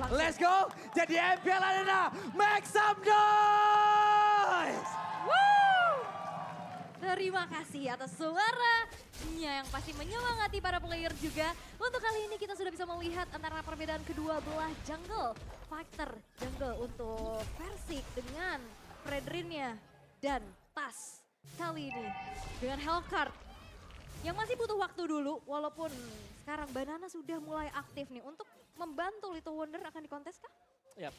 Let's go. Jadi MPL Arena, make some noise. Woo! Terima kasih atas suaranya yang pasti menyemangati para player juga. Untuk kali ini kita sudah bisa melihat antara perbedaan kedua belah jungle. Fighter jungle untuk Persik dengan Fredrinnya dan Tas. Kali ini dengan Hellcard yang masih butuh waktu dulu. Walaupun sekarang Banana sudah mulai aktif nih untuk membantu Little Wonder akan dikontes kah? Ya,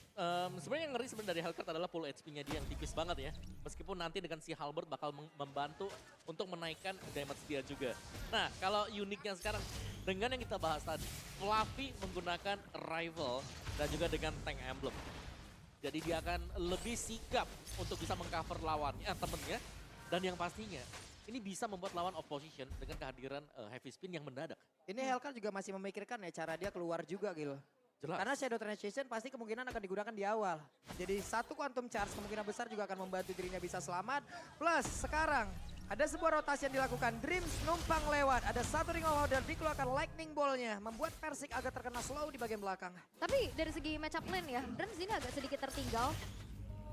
sebenarnya yang ngeri sebenarnya dari Hellcard adalah full HP-nya dia yang tipis banget ya. Meskipun nanti dengan si Halberd bakal membantu untuk menaikkan damage dia juga. Nah, kalau uniknya sekarang dengan yang kita bahas tadi, Fluffy menggunakan Rival dan juga dengan Tank Emblem. Jadi dia akan lebih sigap untuk bisa mengcover lawannya, temennya. Dan yang pastinya, ini bisa membuat lawan opposition dengan kehadiran heavy spin yang mendadak. Ini Hellcard juga masih memikirkan ya cara dia keluar juga gitu. Jelas. Karena Shadow Transition pasti kemungkinan akan digunakan di awal. Jadi satu Quantum Charge kemungkinan besar juga akan membantu dirinya bisa selamat. Plus sekarang ada sebuah rotasi yang dilakukan. Dreams numpang lewat. Ada satu Ring of Power dan dikeluarkan Lightning Ball-nya. Membuat Persik agak terkena slow di bagian belakang. Tapi dari segi matchup lane ya, Dreams ini agak sedikit tertinggal.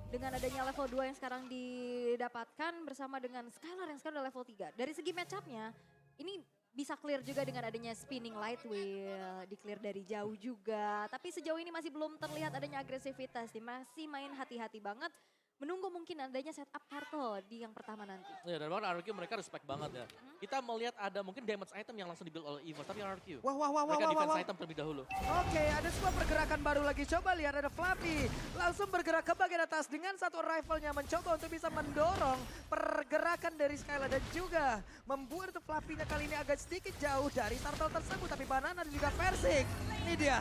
Dengan adanya level 2 yang sekarang didapatkan bersama dengan Skylar yang sekarang udah level 3. Dari segi matchupnya, ini bisa clear juga dengan adanya spinning light wheel, di clear dari jauh juga. Tapi sejauh ini masih belum terlihat adanya agresivitas, masih main hati-hati banget. Menunggu mungkin adanya setup turtle di yang pertama nanti. Ya, dan bahkan RRQ mereka respect banget ya. Kita melihat ada mungkin damage item yang langsung dibuild oleh EVOS, tapi RRQ. mereka defense item terlebih dahulu. Oke, ada sebuah pergerakan baru lagi. Coba lihat ada Fluffy. Langsung bergerak ke bagian atas dengan satu rifle-nya. Mencoba untuk bisa mendorong pergerakan dari Skylar. Dan juga membuat Fluffy-nya kali ini agak sedikit jauh dari turtle tersebut. Tapi Banana dan juga Persik. Ini dia.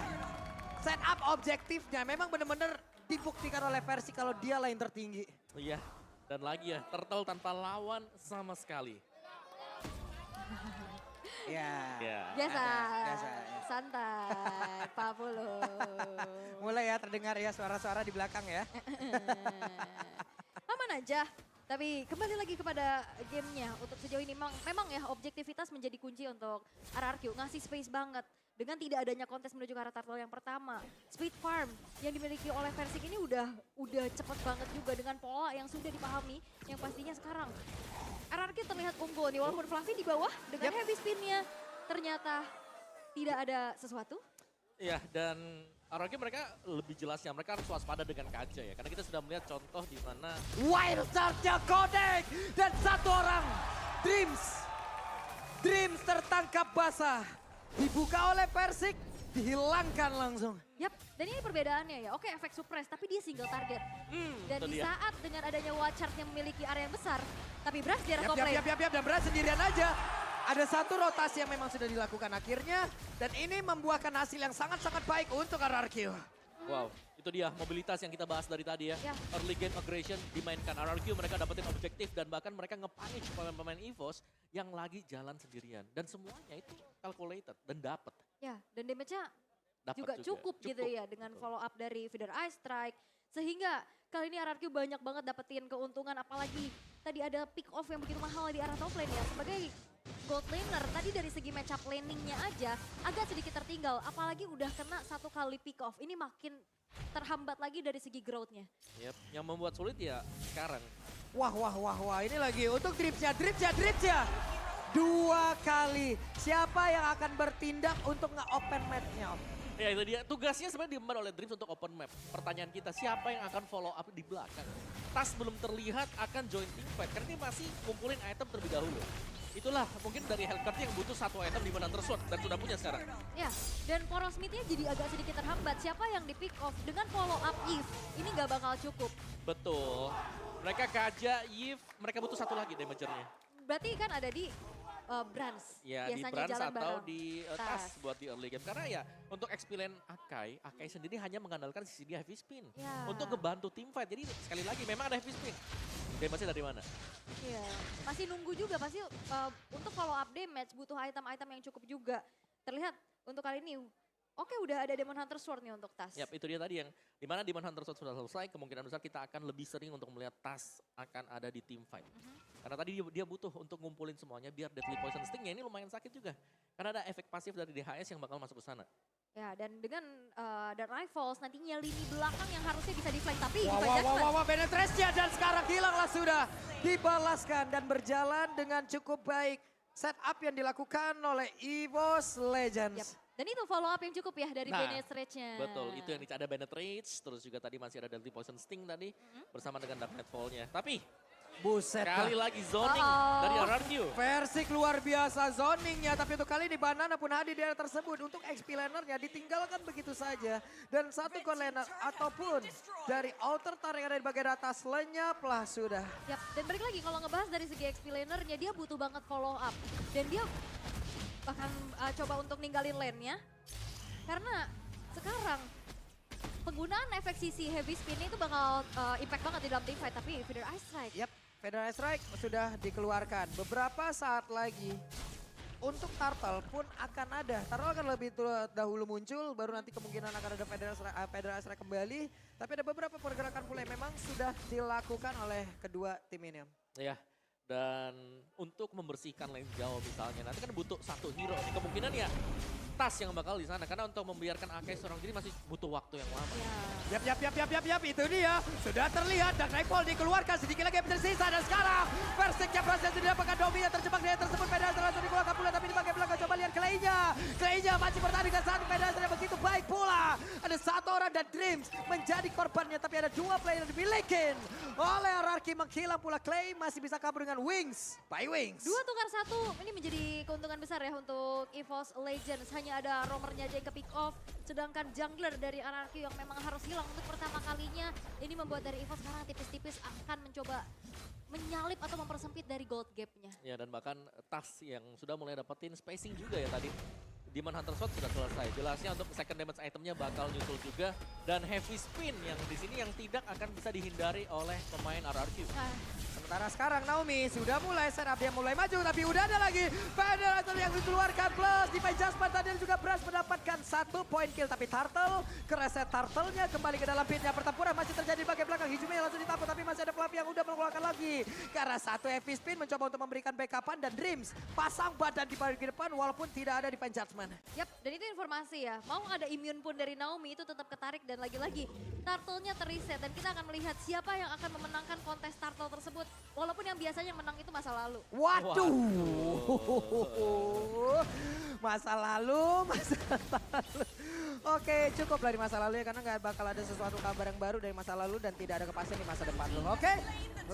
Setup objektifnya. Memang benar-benar dibuktikan oleh Persik kalau dia lane tertinggi. Iya, dan lagi ya, Turtle tanpa lawan sama sekali. Ya. Ya. Biasa, biasa. santai, Pak Pulu. Mulai ya terdengar ya suara-suara di belakang ya. Aman aja. Tapi kembali lagi kepada gamenya. Untuk sejauh ini memang ya objektivitas menjadi kunci untuk RRQ. Ngasih space banget. Dengan tidak adanya kontes menuju ke arah turtle yang pertama. Speed farm yang dimiliki oleh Persik ini udah cepet banget juga dengan pola yang sudah dipahami. Yang pastinya sekarang RRQ terlihat unggul nih. Walaupun Fluffy di bawah dengan heavy spinnya. Ternyata tidak ada sesuatu. Iya, dan RRQ mereka lebih jelasnya, mereka harus waspada dengan Kaja ya. Karena kita sudah melihat contoh di mana Wild Charge-nya Konek dan satu orang Dreams tertangkap basah. Dibuka oleh Persik, dihilangkan langsung. Yap, dan ini perbedaannya ya. Oke, efek suppress, tapi dia single target. Dan itu di dia. saat dengan adanya Watchard yang memiliki area yang besar, tapi Brass di arah top lane. Dan berat sendirian aja. Ada satu rotasi yang memang sudah dilakukan akhirnya. Dan ini membuahkan hasil yang sangat-sangat baik untuk RRQ. wow, itu dia mobilitas yang kita bahas dari tadi ya. Ya. Early game aggression dimainkan RRQ, mereka dapetin objektif dan bahkan mereka nge-punish pemain-pemain EVOS yang lagi jalan sendirian. Dan semuanya itu calculated dan dapet. Ya, dan damage-nya Dapat juga cukup gitu ya dengan follow up dari Feeder Ice Strike. Sehingga kali ini RRQ banyak banget dapetin keuntungan apalagi tadi ada pick off yang begitu mahal di arah top lane ya. Sebagai gold laner tadi dari segi matchup laningnya aja agak sedikit tertinggal. Apalagi udah kena satu kali pick off. Ini makin terhambat lagi dari segi growth-nya. Yep. Yang membuat sulit ya sekarang. Wah. Ini lagi untuk Dreams-nya. Dua kali. Siapa yang akan bertindak untuk nge-open map-nya, Om? Ya itu dia, tugasnya sebenarnya diemban oleh Dreams untuk open map. Pertanyaan kita, siapa yang akan follow up di belakang? Tas belum terlihat akan join team fight, karena dia masih kumpulin item terlebih dahulu. Itulah mungkin dari Hellcard yang butuh satu item di mana Sword dan sudah punya sekarang. Ya, dan poros mid-nya jadi agak sedikit terhambat. Siapa yang di pick off dengan follow up Eve, ini gak bakal cukup. Betul. Mereka Kaja, Yves, mereka butuh satu lagi damagernya. Berarti kan ada di Brans. Ya di Biasanya Brans jalan atau bareng. di Tas buat di early game. Karena ya untuk experience Akai sendiri hanya mengandalkan sisi dia heavy spin. Ya. Untuk ngebantu tim fight. Jadi sekali lagi memang ada heavy spin. Damage-nya dari mana? Iya, masih nunggu juga pasti untuk follow up damage butuh item-item yang cukup juga. Terlihat untuk kali ini, oke udah ada Demon Hunter Sword nih untuk Tas. Yap, itu dia tadi yang dimana Demon Hunter Sword sudah selesai, kemungkinan besar kita akan lebih sering untuk melihat Tas akan ada di team fight. Karena tadi dia butuh untuk ngumpulin semuanya biar Deadly Poison Sting-nya ini lumayan sakit juga. Karena ada efek pasif dari DHS yang bakal masuk ke sana. Ya, dan dengan The Rivals nantinya lini belakang yang harusnya bisa di-flank. Tapi Wah, Divine wah, wah, Judgment wah, wah, penetrasinya dan sekarang hilanglah sudah. Dibalaskan dan berjalan dengan cukup baik. Setup yang dilakukan oleh EVOS Legends. Yap. Dan itu follow up yang cukup ya dari Nah, Bennett Rage-nya. Betul, itu yang ada Bennett Rage, terus juga tadi masih ada Deadly Poison Sting tadi bersama dengan Dark Nightfall-nya. Tapi Buset kali lah. lagi zoning dari RRQ. Versik luar biasa zoningnya, tapi untuk kali ini Banana pun hadir di area tersebut. Untuk XP lanernya ditinggalkan begitu saja. Dan satu god laner ataupun dari outer turret yang ada di bagian atas lenyaplah sudah. Yap, dan balik lagi kalau ngebahas dari segi XP lanernya dia butuh banget follow up. Dan dia bahkan coba untuk ninggalin lane-nya. Karena sekarang penggunaan efek CC Heavy Spin itu bakal impact banget di dalam teamfight. Tapi Feather Ice Strike. Yap, Feather Ice Strike sudah dikeluarkan. Beberapa saat lagi untuk Turtle pun akan ada. Turtle akan lebih dahulu muncul, baru nanti kemungkinan akan ada Feather Ice Strike kembali. Tapi ada beberapa pergerakan pula yang memang sudah dilakukan oleh kedua tim ini. Ya, dan untuk membersihkan lane jauh misalnya, nanti kan butuh satu hero. Ini kemungkinan ya Tas yang bakal di sana, karena untuk membiarkan Akai seorang diri masih butuh waktu yang lama. Ya. Yap, itu dia. Sudah terlihat dan Nightfall dikeluarkan, sedikit lagi yang tersisa. Dan sekarang Versiknya berhasil didapatkan Domi yang terjebak di tersebut. Pedal langsung dikeluarkan pula, tapi di bagian belakang coba lihat Clay-nya. Clay-nya masih bertahan dengan satu Pedal begitu baik pula. Ada satu orang dan Dreams menjadi korbannya, tapi ada dua player yang dimiliki oleh RRQ. Menghilang pula Clay, masih bisa kabur dengan Wings. By Wings. 2 tukar 1, ini menjadi keuntungan besar ya untuk EVOS Legends. Hanya ada roamernya aja yang ke pick off, sedangkan jungler dari RRQ yang memang harus hilang untuk pertama kalinya. Ini membuat dari EVOS sekarang tipis-tipis akan mencoba menyalip atau mempersempit dari gold gap-nya. Ya, dan bahkan Tas yang sudah mulai dapetin spacing juga ya tadi. Demon Hunter Sword sudah selesai. Jelasnya untuk second damage itemnya bakal nyusul juga. Dan heavy spin yang di sini yang tidak akan bisa dihindari oleh pemain RRQ. Sementara sekarang Naomi sudah mulai setup, dia mulai maju, tapi udah ada lagi Federator yang dikeluarkan plus di Jasper tadi juga berhasil mendapatkan 1 poin kill. Tapi Turtle, kereset Turtle-nya kembali ke dalam pitnya. Pertempuran masih terjadi di bagian belakang, Hijumi langsung ditampuk, tapi masih ada Fluffy yang udah mengeluarkan lagi. Karena satu heavy spin mencoba untuk memberikan backupan dan Dreams pasang badan di bagian depan walaupun tidak ada Divine Judgment. Yap, dan itu informasi ya. Mau ada immune pun dari Naomi itu tetap ketarik dan lagi-lagi Turtle-nya terreset. Dan kita akan melihat siapa yang akan memenangkan kontes Turtle tersebut. Walaupun yang biasanya menang itu masa lalu. Waduh. Masa lalu. Oke, cukup dari masa lalu ya, karena nggak bakal ada sesuatu kabar yang baru dari masa lalu dan tidak ada kepastian di masa depan lo. Oke,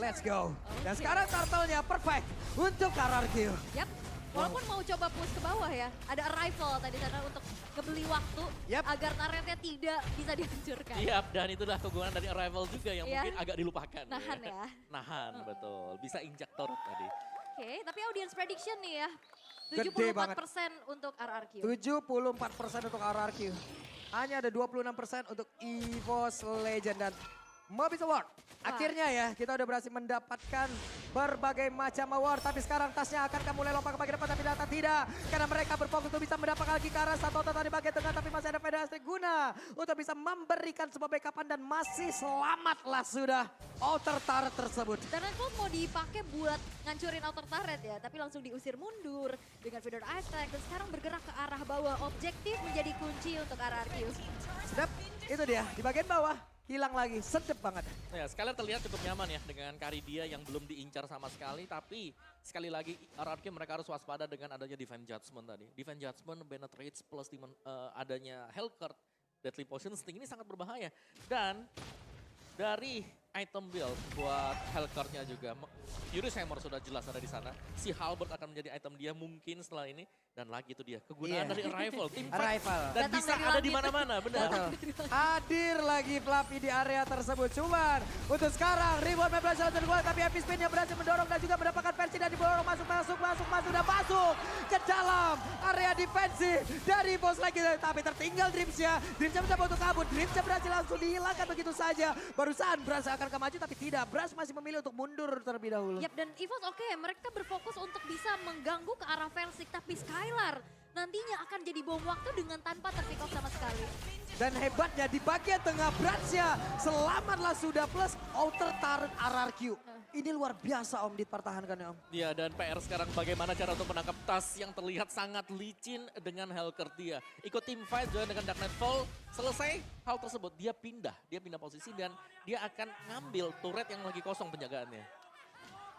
let's go. Dan sekarang Turtle-nya perfect untuk RRQ. Yap, walaupun mau coba push ke bawah ya. Ada arrival tadi sana untuk ngebeli waktu agar turretnya tidak bisa dihancurkan. Iya, dan itulah kegunaan dari Arrival juga yang mungkin agak dilupakan. Nahan ya. Nahan, betul. Bisa injak turret tadi. Oke, tapi audience prediction nih ya. Gede 74% untuk RRQ. 74% untuk RRQ. Hanya ada 26% untuk EVOS Legend dan Mobis Award. Akhirnya ya, kita udah berhasil mendapatkan berbagai macam award. Tapi sekarang tasnya akan mulai lompat ke bagian depan, tapi data tidak. Karena mereka berfokus untuk bisa mendapatkan lagi ke arah satu otot di bagian tengah. Tapi masih ada Federasi guna untuk bisa memberikan sebuah backupan dan masih selamatlah sudah outer turret tersebut. Dan Nightfall mau dipakai buat ngancurin outer turret ya. Tapi langsung diusir mundur dengan Feather Ice Strike. Dan sekarang bergerak ke arah bawah. Objektif menjadi kunci untuk RRQ. Sedap, itu dia di bagian bawah. Hilang lagi, sedep banget. Ya, sekalian terlihat cukup nyaman ya dengan Caridia yang belum diincar sama sekali. Tapi sekali lagi RRQ mereka harus waspada dengan adanya Divine Judgment tadi. Divine Judgment, Bennett Rage plus adanya Hellcurt, Deadly Poison Sting ini sangat berbahaya. Dan dari item build buat Hellcurt-nya juga, Furious Hammer sudah jelas ada di sana. Si Halberd akan menjadi item dia mungkin setelah ini. Dan lagi itu dia, kegunaan dari Arrival. Dan Datang bisa dari ada di langit. mana-mana, benar. Hadir lagi Fluffy di area tersebut. Cuman untuk sekarang Reborn berhasil terkeluar, tapi Happy Spin yang berhasil mendorong dan juga mendapatkan versi dan diborong masuk dan masuk ke dalam area defensif dari bos lagi. Tapi tertinggal Dreams-nya. Dreams-nya mencoba untuk kabur. Dreams-nya berhasil langsung dihilangkan begitu saja. Barusan Brass akan maju tapi tidak. Brass masih memilih untuk mundur terlebih dahulu. Yap, dan EVOS oke, mereka berfokus untuk bisa mengganggu ke arah Versik. Tapi Skylar nantinya akan jadi bom waktu dengan tanpa terpick off sama sekali. Dan hebatnya di bagian tengah Brass-nya selamatlah sudah plus outer turret RRQ. Ini luar biasa Om dipertahankannya Om. Ya, dan PR sekarang bagaimana cara untuk menangkap Tas yang terlihat sangat licin dengan Hellcurt dia. Ikut team fight juga dengan Dark Nightfall. Selesai hal tersebut, dia pindah posisi dan dia akan ngambil turret yang lagi kosong penjagaannya.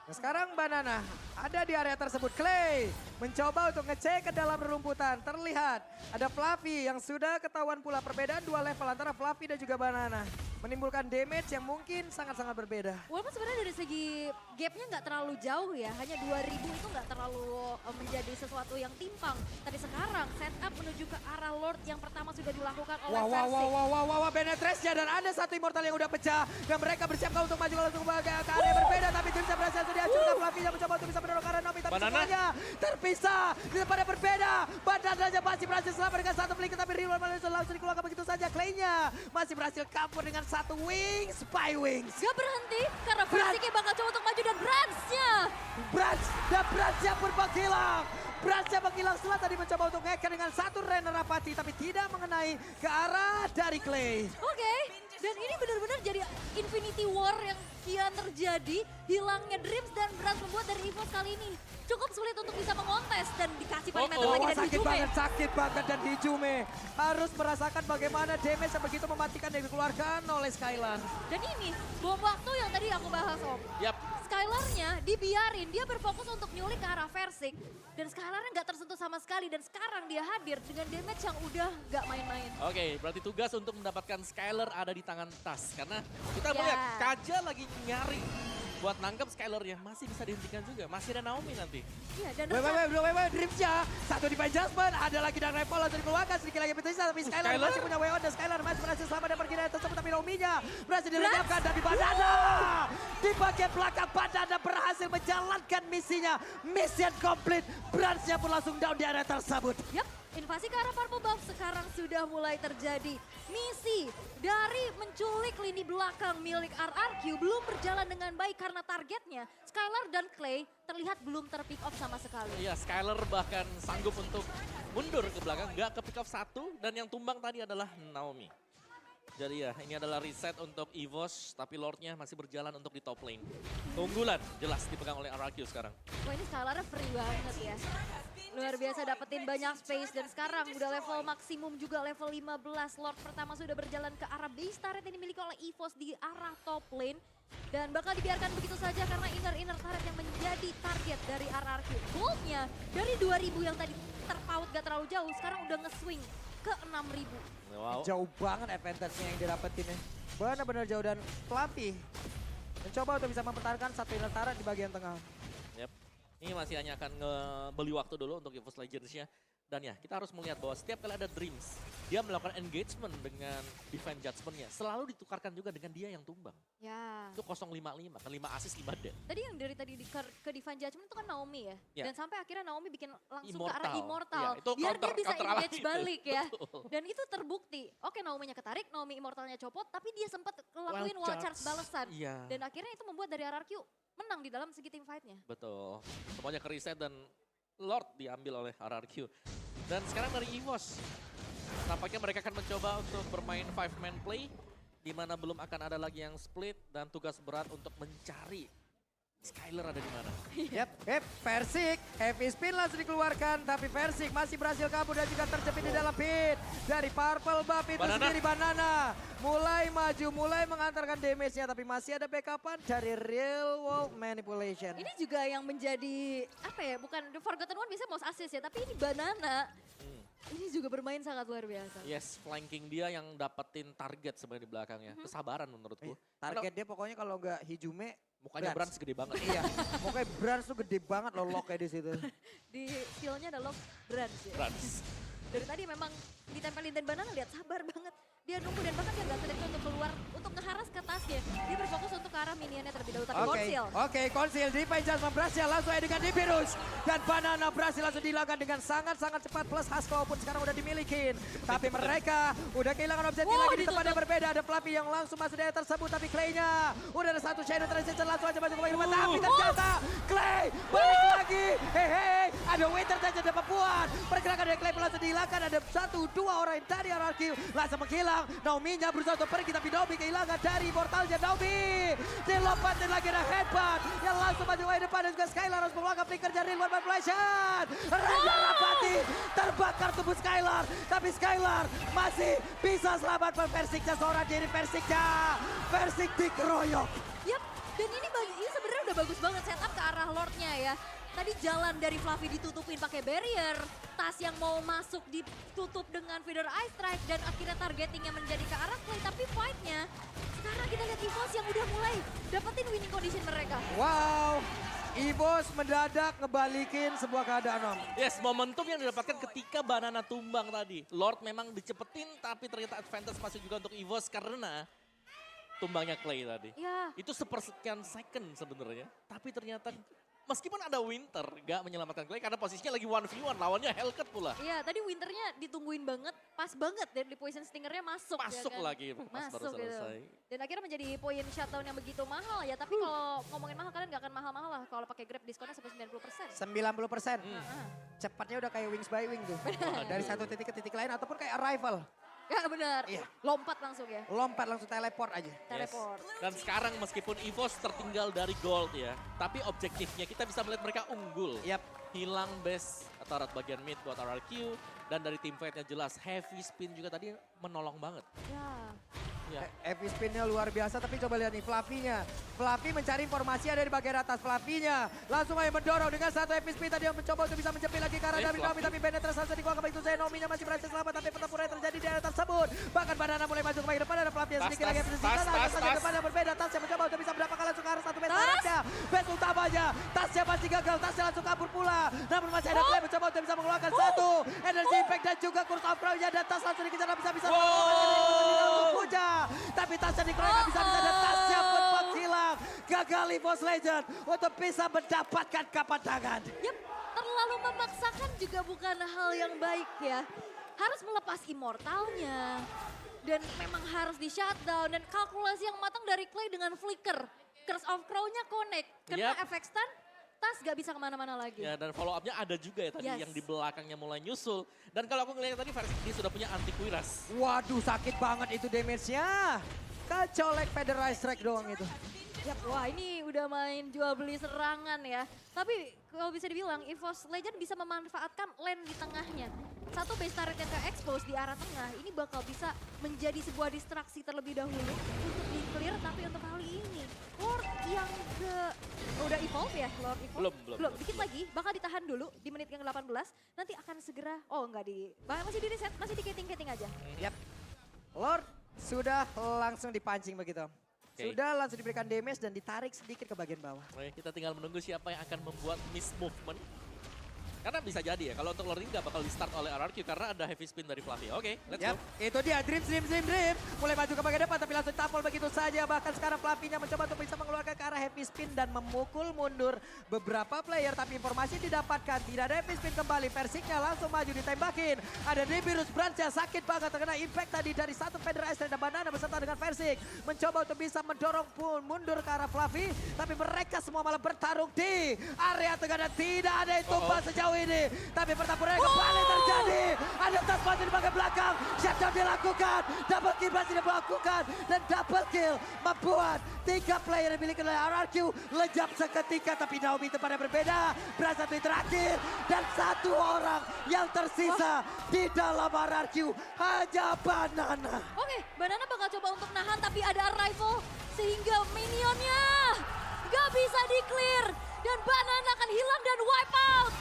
Nah, sekarang Banana ada di area tersebut. Clay mencoba untuk ngecek ke dalam rerumputan. Terlihat ada Fluffy yang sudah ketahuan pula perbedaan 2 level antara Fluffy dan juga Banana. Menimbulkan damage yang mungkin sangat-sangat berbeda. Walaupun sebenarnya dari segi gapnya nggak terlalu jauh ya, hanya 2000 itu nggak terlalu menjadi sesuatu yang timpang. Tapi sekarang setup menuju ke arah Lord yang pertama sudah dilakukan oleh Versik. Wah, penetrasinya dan ada satu immortal yang udah pecah. Dan mereka bersiap untuk maju langsung ke area berbeda. Tapi bisa berhasil dihancurkan. Fluffy yang mencoba untuk bisa mendorong ke arah Naomi. Tapi semuanya terpisah. Di depannya berbeda. Banana masih berhasil selamat dengan satu flick. Tapi Rival langsung dikeluarkan begitu saja. Clay-nya masih berhasil kabur dengan satu wings, spy wings. Gak berhenti karena Versiknya bakal coba untuk maju dan Bransnya pun menghilang. Bransnya menghilang setelah tadi mencoba untuk ngeker dengan satu Renner Apathy tapi tidak mengenai ke arah dari Clay. Oke, dan ini benar-benar jadi Infinity War yang kian terjadi. Hilangnya Dreams dan Brans membuat dari EVOS kali ini cukup sulit untuk bisa mengontes dan dikasih perimeter lagi dan Hijume. Sakit banget dan Hijume harus merasakan bagaimana damage yang begitu mematikan yang dikeluarkan oleh Skylar. Dan ini bom waktu yang tadi aku bahas Om. Yap. Skylar-nya dibiarin, dia berfokus untuk nyulik ke arah Versik. Dan Skylar-nya nggak tersentuh sama sekali dan sekarang dia hadir dengan damage yang udah nggak main-main. Oke, berarti tugas untuk mendapatkan Skylar ada di tangan Tas. Karena kita melihat Kaja lagi nyari buat nangkep Skylar-nya. Masih bisa dihentikan juga, masih ada Naomi nanti. Iya, dan Dreams-nya. Satu di adjustment, ada lagi Dark Nightfall langsung dikeluarkan. Sedikit lagi bertersisa, tapi Skylar masih punya way on. Dan Skylar masih berhasil selamat dan pergi dari tersebut. Tapi Naomi-nya berhasil dilenyapkan. Dan di Banana, di bagian belakang Banana berhasil menjalankan misinya. Mission complete. Bransnya pun langsung down di area tersebut. Yap, invasi ke arah Purple Buff sekarang sudah mulai terjadi. Misi dari menculik lini belakang milik RRQ belum berjalan dengan baik karena targetnya Skylar dan Clay terlihat belum terpick off sama sekali. Iya, Skylar bahkan sanggup untuk mundur ke belakang, nggak ke pick off satu. Dan yang tumbang tadi adalah Naomi. Jadi ya, ini adalah reset untuk EVOS, tapi Lordnya masih berjalan untuk di top lane. Keunggulan jelas dipegang oleh RRQ sekarang. Wah ini Skylar free banget ya. Luar biasa dapetin banyak space dan sekarang udah level maksimum juga level 15. Lord pertama sudah berjalan ke arah base turret yang dimiliki oleh EVOS di arah top lane. Dan bakal dibiarkan begitu saja karena inner turret yang menjadi target dari RRQ. Goldnya dari 2000 yang tadi terpaut gak terlalu jauh, sekarang udah nge-swing ke 6000. Wow. Jauh banget advantage-nya yang didapetin ya. Benar-benar jauh dan Fluffy mencoba untuk bisa mempertahankan satu inner turret di bagian tengah. Yep. Ini masih hanya akan ngebeli waktu dulu untuk EVOS Legends-nya. Dan ya, kita harus melihat bahwa setiap kali ada Dreams, dia melakukan engagement dengan Divine Judgment-nya. Selalu ditukarkan juga dengan dia yang tumbang. Ya. Itu 055, kan 5 assist 5 dead. Tadi yang dari tadi ke Divine Judgment itu kan Naomi ya. Ya. Dan sampai akhirnya Naomi bikin langsung ke Immortal. arah Immortal. Ya, itu biar dia bisa counter engage alami balik itu. ya. Betul. Dan itu terbukti. Oke Naomi-nya ketarik, Naomi Immortalnya copot. Tapi dia sempat ngelakuin wall charge balesan. Iya. Dan akhirnya itu membuat dari RRQ menang di dalam segi team fight-nya. Betul. Semuanya ke reset dan Lord diambil oleh RRQ. Dan sekarang dari EVOS, tampaknya mereka akan mencoba untuk bermain 5-man play, di mana belum akan ada lagi yang split dan tugas berat untuk mencari Skylar ada di mana. Versik, heavy spin langsung dikeluarkan, tapi Versik masih berhasil kabur dan juga terjepit di dalam pit. Dari Purple Buff itu sendiri Banana mulai maju, mulai mengantarkan damage-nya, tapi masih ada backupan dari Real World Manipulation. Ini juga yang menjadi, apa ya, bukan The Forgotten One biasanya most assist ya, tapi ini Banana. Ini juga bermain sangat luar biasa. Yes, flanking dia yang dapetin target sebenarnya di belakangnya. Kesabaran menurutku. Target dia pokoknya kalau nggak Hijume, Mukanya Brans gede banget. iya, pokoknya Brans tuh gede banget loh locknya di situ. Di skillnya ada lock Brans ya. Brans. Dari tadi memang ditempelin dan Banana lihat sabar banget. Dia nunggu dan bahkan dia gak sedek untuk keluar untuk ngeharas ke tasnya. Dia berfokus untuk ke arah minionnya terlebih dahulu. Tapi Conceal. Oke, Conceal di Just berhasil langsung dengan Dipirus. Dan Banana berhasil langsung dilakukan dengan sangat-sangat cepat. Plus Hasko pun sekarang udah dimilikin. Tapi mereka udah kehilangan objektif lagi di tempat yang berbeda. Ada Fluffy yang langsung masuk dari tersebut. Tapi Clay-nya udah ada satu Shadow Transition langsung aja masuk ke bagian depan. Tapi ternyata Clay balik lagi. Hei, ada Winter saja dapat buat. Pergerakan dari Clay langsung dihilang. Ada 1-2 orang dari RRQ langsung menghilang. Naomi-nya berusaha untuk pergi tapi Naomi kehilangan dari Immortalnya Naomi. Dilompatin lagi ada Headbutt yang langsung maju ke depan dan juga Skylar harus mengeluarkan flicker dari luar manipulation. Raja Rapati terbakar tubuh Skylar. Tapi Skylar masih bisa selamatkan Versiknya seorang diri Versiknya. Versik dikeroyok. Yap, dan ini sebenarnya udah bagus banget setup ke arah Lordnya ya. Tadi jalan dari Fluffy ditutupin pakai barrier, Tas yang mau masuk ditutup dengan feeder ice strike dan akhirnya targetingnya menjadi ke arah Clay. Tapi fightnya sekarang kita lihat EVOS yang udah mulai dapetin winning condition mereka. Wow, EVOS mendadak ngebalikin sebuah keadaan, Om. Yes, momentum yang didapatkan ketika Banana tumbang tadi. Lord memang dicepetin tapi ternyata advantage masih juga untuk EVOS karena tumbangnya Clay tadi. Ya. Itu sepersekian second sebenarnya. Tapi ternyata meskipun ada Winter gak menyelamatkan Clay karena posisinya lagi 1v1 lawannya Hellcat pula. Iya, tadi Winternya ditungguin banget, pas banget Deadly Poison Stingernya masuk. Masuk ya kan? lagi pas Masuk baru gitu. selesai. Dan akhirnya menjadi poin shutdown yang begitu mahal ya. Tapi kalau ngomongin mahal kalian gak akan mahal-mahal lah. Kalau pakai Grab diskonnya sampai 90%. 90%. Heeh. Cepatnya udah kayak Wings by Wing tuh. Dari satu titik ke titik lain ataupun kayak Arrival. Ya benar. Iya. Lompat langsung ya. Lompat langsung teleport aja. Teleport. Dan sekarang meskipun EVOS tertinggal dari gold ya, tapi objektifnya kita bisa melihat mereka unggul. Yap. Hilang base atau rat bagian mid buat RRQ, dan dari team fight-nya jelas Heavy Spin juga tadi menolong banget. Ya. Ya. Heavy spinnya luar biasa, tapi coba lihat nih Fluffy-nya. Fluffy mencari informasi ada di bagian atas Fluffy-nya. Langsung aja mendorong dengan satu heavy spin tadi yang mencoba untuk bisa menjepit lagi ke arah David Naomi. Tapi penetrasi langsung dikeluarkan begitu saja. Naomi-nya masih berhasil selamat, tapi pertempuran yang terjadi di area tersebut. Bahkan Banana mulai maju ke bagian depan, ada Fluffy yang sedikit lagi yang bersisa. Tas depan yang berbeda, Tas yang mencoba untuk bisa mendapatkan langsung ke arah satu base arahnya. Base utamanya, Tasnya masih gagal, Tasnya langsung kabur pula. Namun masih ada Clay mencoba untuk bisa mengeluarkan satu. Energy impact dan juga Curse of Crown-nya, dan Tas langsung dikejar dan bisa puja. Tapi Tasnya dikeroyok bisa dan Tasnya pun hilang. Gagal EVOS Legend untuk bisa mendapatkan kapan tangan. Yap, terlalu memaksakan juga bukan hal yang baik ya. Harus melepas immortalnya. Dan memang harus di shutdown. Dan kalkulasi yang matang dari Clay dengan flicker. Curse of Crow-nya connect. Karena Yap. efek stun, Tas gak bisa kemana-mana lagi. Ya, dan follow up-nya ada juga ya tadi Yes. yang di belakangnya mulai nyusul. Dan kalau aku ngeliat tadi versi ini sudah punya anti kuiras. Waduh, sakit banget itu damage-nya. Kecolek Federal Strike doang itu. Yap, wah ini udah main jual beli serangan ya. Tapi kalau bisa dibilang EVOS Legend bisa memanfaatkan lane di tengahnya. Satu base turret yang ke-expose di arah tengah ini bakal bisa menjadi sebuah distraksi terlebih dahulu untuk di-clear. Tapi untuk kali ini Lord yang udah evolve ya, Lord evolve? Belum. Dikit lagi, bakal ditahan dulu di menit yang ke-18. Nanti akan segera, masih di reset, masih di keting-keting aja. Yap. Lord sudah langsung dipancing begitu. Oke. Sudah langsung diberikan damage dan ditarik sedikit ke bagian bawah. Oke, kita tinggal menunggu siapa yang akan membuat miss movement. Karena bisa jadi ya, kalau untuk Lord ini nggak bakal di start oleh RRQ karena ada heavy spin dari Fluffy. Oke, let's Yap, go. itu dia Dream. Mulai maju ke bagian depan tapi langsung tampol begitu saja. Bahkan sekarang Fluffy-nya mencoba untuk bisa mengeluarkan ke arah heavy spin dan memukul mundur beberapa player. Tapi informasi didapatkan, tidak ada heavy spin kembali. Versiknya langsung maju ditembakin. Ada Debirus Branch-nya sakit banget terkena impact tadi dari satu Federal Ice dan Banana beserta dengan Versik. Mencoba untuk bisa mendorong pun mundur ke arah Fluffy. Tapi mereka semua malah bertarung di area tengah dan tidak ada yang tumbang sejauh ini. Tapi pertempuran kembali terjadi. Ada Tas masih di bagian belakang. Shutdown dilakukan. Double kill masih dilakukan. Dan double kill membuat 3 player yang dimiliki oleh RRQ lejap seketika. Tapi Naomi itu pada berbeda. Berasa tweet terakhir. Dan satu orang yang tersisa di dalam RRQ hanya Banana. Oke, Banana bakal coba untuk nahan tapi ada arrival sehingga minionnya gak bisa di-clear. Dan Banana akan hilang dan wipe out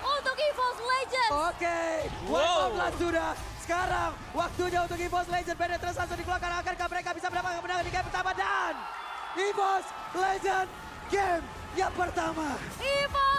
untuk EVOS Legends. Oke, wipe sudah. Sekarang waktunya untuk EVOS Legends. Penetrasi langsung dikeluarkan. Akankah mereka bisa mendapatkan kemenangan di game pertama? Dan EVOS Legends game yang pertama. EVOS